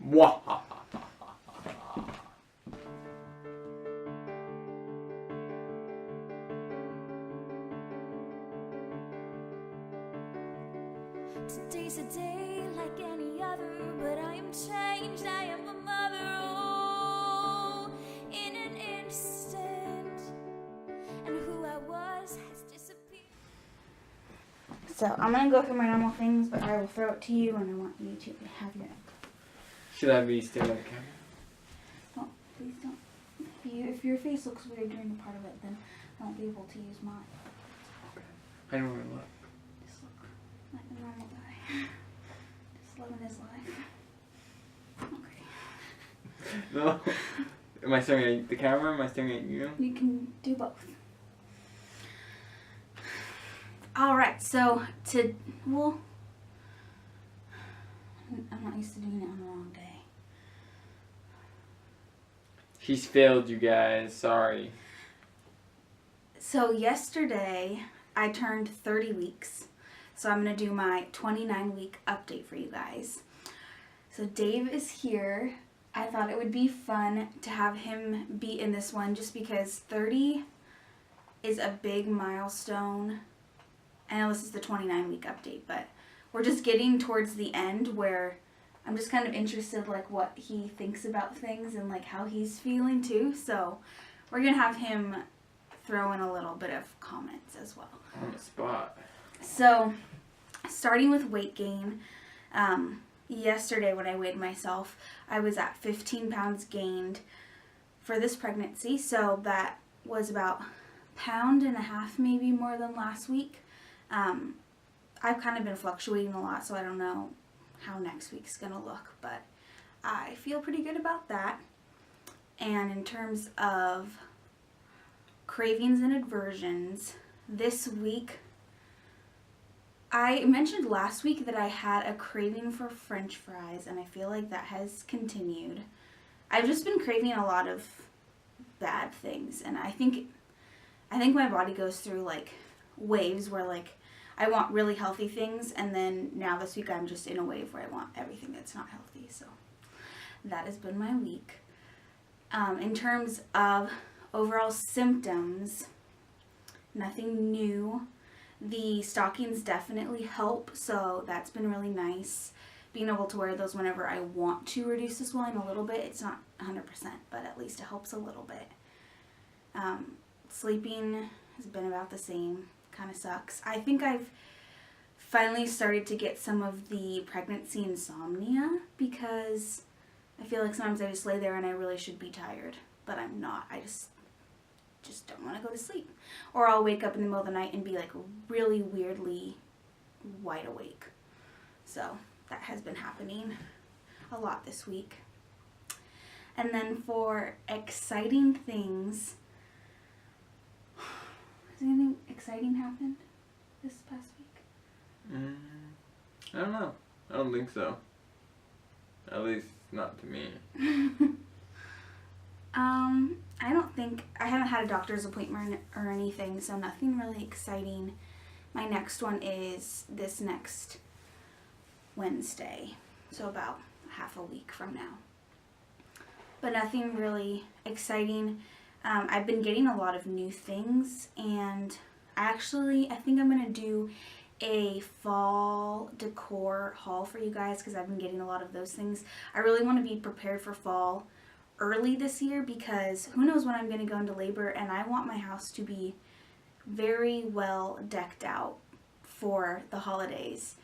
Mwahaha. Today's a day like any other, but I am changed, I am a mother, oh, in an instant, and who I was has disappeared. So I'm going to go through my normal things, but I will throw it to you, and I want you to have your... Should I be staring at the camera? Oh, please don't. If your face looks weird during the part of it, then I won't be able to use mine. I don't want to look. Just look like a normal guy. Just living his life. Okay. No. Am I staring at the camera? Am I staring at you? You can do both. Alright, so I'm not used to doing it on the wrong day. She's failed, you guys. Sorry. So yesterday, I turned 30 weeks. So I'm going to do my 29-week update for you guys. So Dave is here. I thought it would be fun to have him be in this one just because 30 is a big milestone. I know this is the 29-week update, but we're just getting towards the end where I'm just kind of interested like what he thinks about things and like how he's feeling too. So we're going to have him throw in a little bit of comments as well. On the spot. So starting with weight gain, yesterday when I weighed myself, I was at 15 pounds gained for this pregnancy. So that was about 1.5 pounds maybe more than last week. I've kind of been fluctuating a lot, so I don't know how next week's gonna look, but I feel pretty good about that. And in terms of cravings and aversions, this week, I mentioned last week that I had a craving for French fries, and I feel like that has continued. I've just been craving a lot of bad things, and I think my body goes through like waves where like I want really healthy things, and then now this week I'm just in a wave where I want everything that's not healthy. So that has been my week. In terms of overall symptoms, nothing new. The stockings definitely help, so that's been really nice. Being able to wear those whenever I want to reduce the swelling a little bit. It's not 100%, but at least it helps a little bit. Sleeping has been about the same. Kind of sucks. I think I've finally started to get some of the pregnancy insomnia because I feel like sometimes I just lay there and I really should be tired, but I'm not. I just don't want to go to sleep. Or I'll wake up in the middle of the night and be like really weirdly wide awake. So that has been happening a lot this week. And then for exciting things, has anything exciting happened this past week? I don't know. I don't think so. At least not to me. I don't think, I haven't had a doctor's appointment or anything, so nothing really exciting. My next one is this next Wednesday, so about half a week from now. But nothing really exciting. I've been getting a lot of new things, and I think I'm going to do a fall decor haul for you guys because I've been getting a lot of those things. I really want to be prepared for fall early this year because who knows when I'm going to go into labor, and I want my house to be very well decked out for the holidays.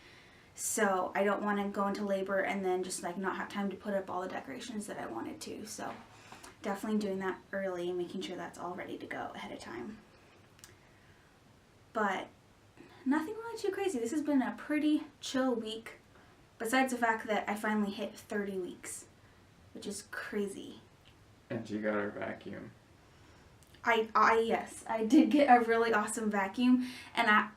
So I don't want to go into labor and then just like not have time to put up all the decorations that I wanted to. So definitely doing that early and making sure that's all ready to go ahead of time. But nothing really too crazy. This has been a pretty chill week, besides the fact that I finally hit 30 weeks, which is crazy. And she got her vacuum. Yes, I did get a really awesome vacuum, and I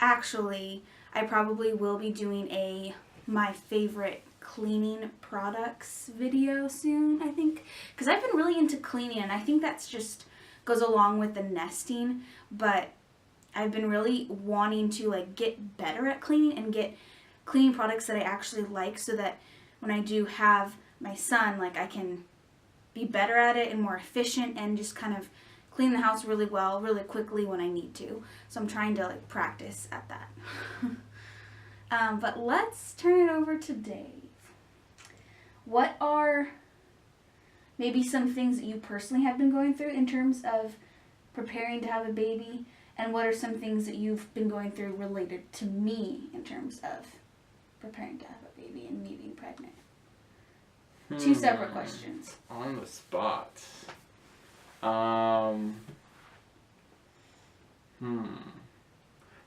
probably will be doing my favorite cleaning products video soon, I think, because I've been really into cleaning, and I think that's just goes along with the nesting, but I've been really wanting to like get better at cleaning and get cleaning products that I actually like, so that when I do have my son, like I can be better at it and more efficient and just kind of clean the house really well, really quickly when I need to. So I'm trying to like practice at that. But let's turn it over to Dave. What are maybe some things that you personally have been going through in terms of preparing to have a baby? And what are some things that you've been going through related to me in terms of preparing to have a baby and me being pregnant? Two separate questions. On the spot.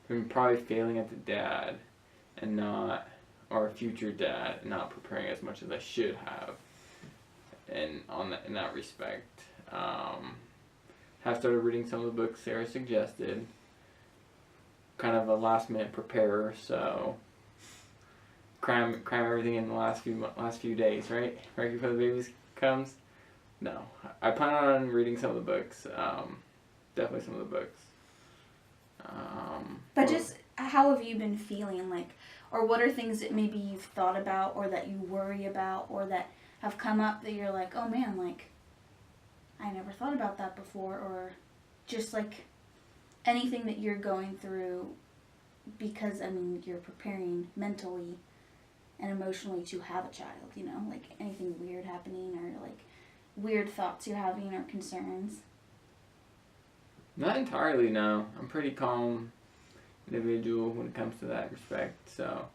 Been probably failing at the dad and not, or a future dad, not preparing as much as I should have. And in that respect, have started reading some of the books Sara suggested. Kind of a last minute preparer, so cram everything in the last few days, right? Right before the baby comes. No, I plan on reading some of the books. Definitely some of the books. But just how have you been feeling, like, or what are things that maybe you've thought about, or that you worry about, or that have come up that you're like, oh man, like, I never thought about that before, or just like anything that you're going through because, I mean, you're preparing mentally and emotionally to have a child, you know, like anything weird happening or like weird thoughts you're having or concerns? Not entirely, no. I'm a pretty calm individual when it comes to that respect, so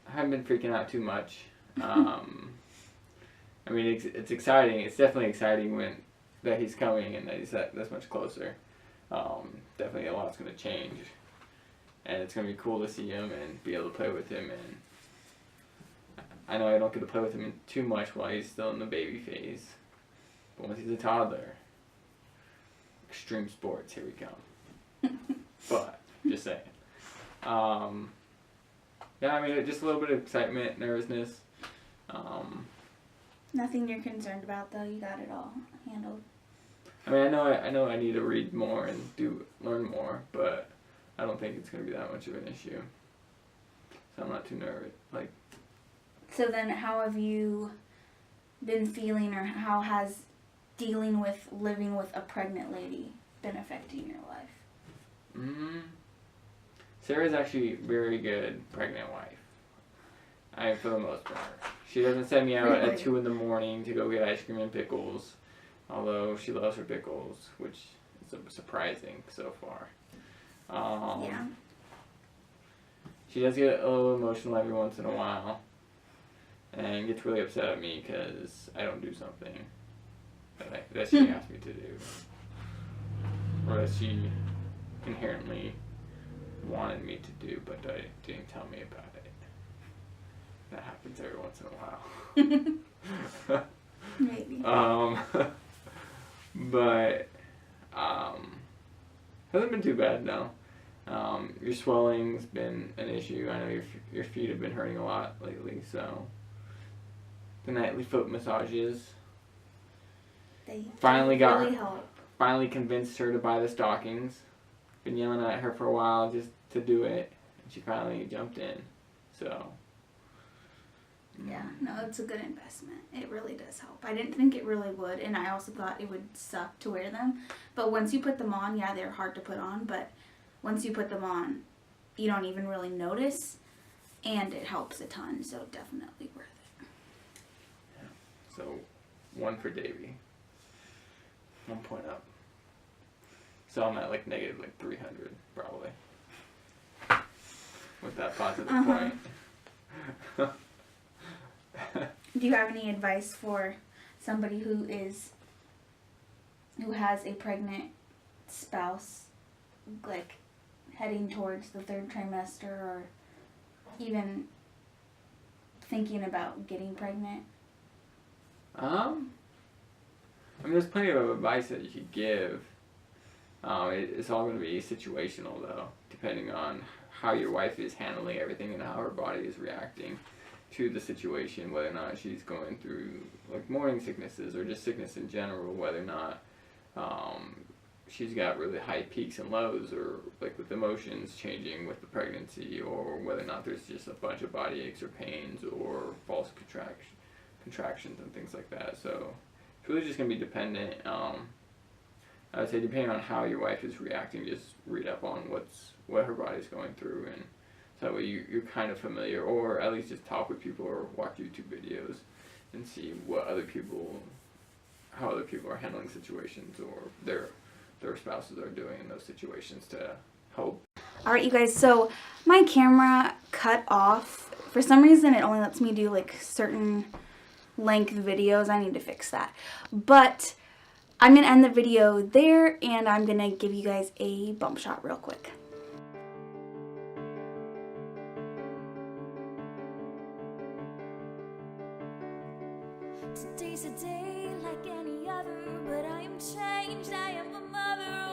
I haven't been freaking out too much. I mean, it's exciting. It's definitely exciting that he's coming and that he's that much closer. Definitely a lot's going to change. And it's going to be cool to see him and be able to play with him. And I know I don't get to play with him too much while he's still in the baby phase. But once he's a toddler, extreme sports, here we come. But, just saying. Yeah, I mean, just a little bit of excitement, nervousness. Nothing you're concerned about, though. You got it all handled. I mean, I know I need to read more and learn more, but I don't think it's going to be that much of an issue. So I'm not too nervous. Like. So then, how have you been feeling, or how has dealing with living with a pregnant lady been affecting your life? Sarah's actually a very good pregnant wife. For the most part. She doesn't send me out at 2 a.m. to go get ice cream and pickles, although she loves her pickles, which is surprising so far. Yeah. She does get a little emotional every once in a while, and gets really upset at me because I don't do something that she asked me to do, or that she inherently wanted me to do, but didn't tell me about it. That happens every once in a while. Maybe. But hasn't been too bad, no. Your swelling's been an issue. I know your feet have been hurting a lot lately, so the nightly foot massages. They Finally help. Finally convinced her to buy the stockings. Been yelling at her for a while just to do it, and she finally jumped in. So. Yeah, no, it's a good investment. It really does help. I didn't think it really would, and I also thought it would suck to wear them. But once you put them on, yeah, they're hard to put on, but once you put them on, you don't even really notice, and it helps a ton, so definitely worth it. Yeah. So, 1 for Davey. 1 point up. So I'm at negative 300, probably. With that positive point. Do you have any advice for somebody who has a pregnant spouse, like heading towards the 3rd trimester, or even thinking about getting pregnant? I mean, there's plenty of advice that you could give. It's all going to be situational, though, depending on how your wife is handling everything and how her body is reacting to the situation, whether or not she's going through morning sicknesses or just sickness in general, whether or not she's got really high peaks and lows, or with emotions changing with the pregnancy, or whether or not there's just a bunch of body aches or pains or false contractions and things like that. So it's really just going to be dependent. I would say depending on how your wife is reacting, just read up on what her body's going through, and so that way you're kind of familiar, or at least just talk with people or watch YouTube videos and see how other people are handling situations, or their spouses are doing in those situations to help. Alright, you guys, so my camera cut off. For some reason, it only lets me do like certain length videos. I need to fix that. But I'm going to end the video there, and I'm going to give you guys a bump shot real quick. Today's a day like any other, but I am changed. I am a mother.